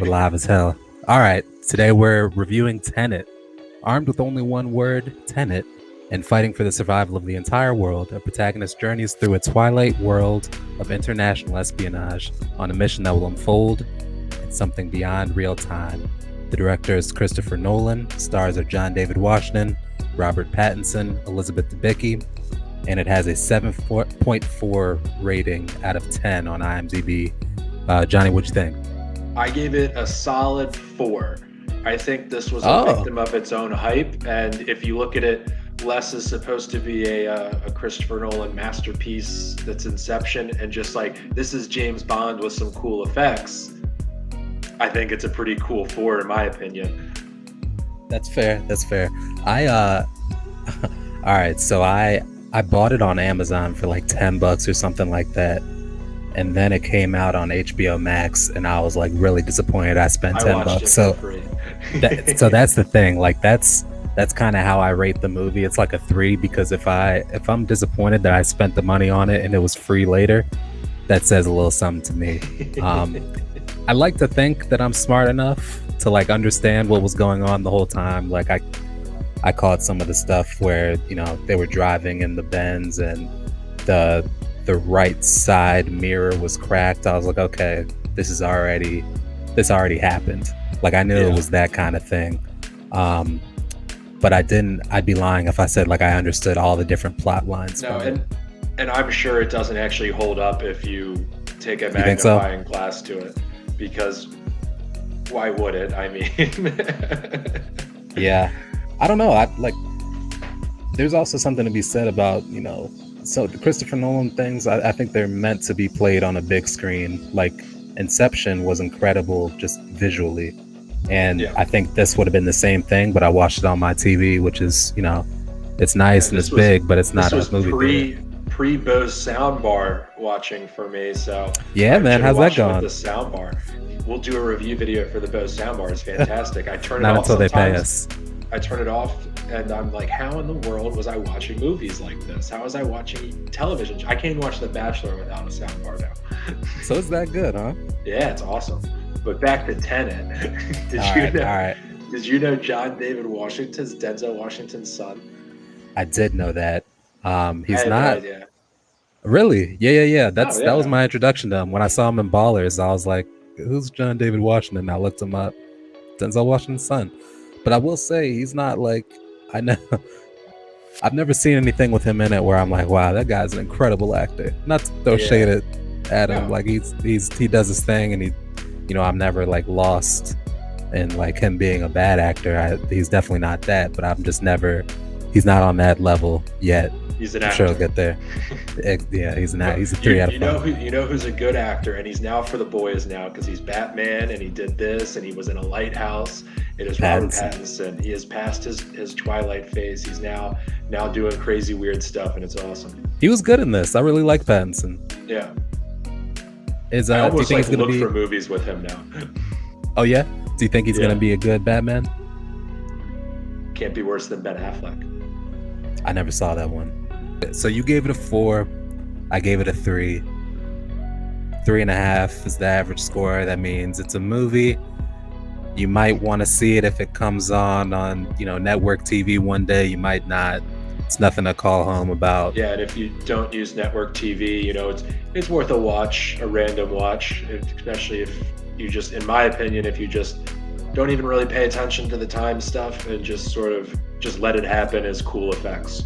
We're live as hell. All right, today we're reviewing Tenet. Armed with only one word, Tenet, and fighting for the survival of the entire world, a protagonist journeys through a twilight world of international espionage on a mission that will unfold in something beyond real time. The director is Christopher Nolan, stars are John David Washington, Robert Pattinson, Elizabeth Debicki, and it has a 7.4 rating out of 10 on IMDb. Johnny, what'd you think? I gave it a solid 4. I think this was a victim of its own hype, and if you look at it, less is supposed to be a Christopher Nolan masterpiece that's Inception, and just like, this is James Bond with some cool effects. I think it's a pretty cool 4 in my opinion. That's fair. All right, so I bought it on Amazon for like $10 or something like that. And then it came out on HBO Max, and I was like really disappointed. I spent $10. So that's the thing. Like that's kind of how I rate the movie. It's like a 3 because if I'm disappointed that I spent the money on it and it was free later, that says a little something to me. I like to think that I'm smart enough to like understand what was going on the whole time. Like I caught some of the stuff where, you know, they were driving in the Benz and the right side mirror was cracked. I was like, okay, this already happened. Like I knew it was that kind of thing. But I'd be lying if I said like I understood all the different plot lines. No, and I'm sure it doesn't actually hold up if you take a magnifying glass to it, because why would it? I mean, yeah, I don't know. There's also something to be said about, you know, so the Christopher Nolan things, I think they're meant to be played on a big screen. Like Inception was incredible just visually. And I think this would have been the same thing, but I watched it on my TV, which is, you know, it's nice and it's big, but it's not a movie. Pre-Bose soundbar watching for me, so yeah, man, how's that going? The soundbar. We'll do a review video for the Bose soundbar. It's fantastic. I turn it not off until sometimes. They pay us. I turn it off and I'm like, how in the world was I watching movies like this? How was I watching television? I can't even watch The Bachelor without a soundbar now. So it's that good, huh? Yeah, it's awesome. But back to Tenet. Did you know John David Washington's Denzel Washington's son? I did know that. He's not. No idea. Really? Yeah. That was my introduction to him. When I saw him in Ballers, I was like, who's John David Washington? I looked him up. Denzel Washington's son. But I will say he's not like, I've never seen anything with him in it where I'm like, wow, that guy's an incredible actor. Not to throw shade at him. Like he does his thing, and I'm never like lost in like him being a bad actor. He's definitely not that, but he's not on that level yet. He's an actor. I'm sure he'll get there. Yeah, he's a 3 out of 5. You know who's a good actor, and he's now for the boys now because he's Batman, and he did this, and he was in A Lighthouse. It is Robert Pattinson. He has passed his Twilight phase. He's now doing crazy weird stuff, and it's awesome. He was good in this. I really like Pattinson. Yeah. I almost look for movies with him now. Oh yeah? Do you think he's gonna be a good Batman? Can't be worse than Ben Affleck. I never saw that one. So you gave it a 4. I gave it a 3. 3.5 is the average score. That means it's a movie. You might want to see it if it comes on network TV one day. You might not. It's nothing to call home about. Yeah, and if you don't use network TV, it's worth a watch, a random watch, especially if you just, in my opinion, if you just don't even really pay attention to the time stuff and just sort of just let it happen as cool effects.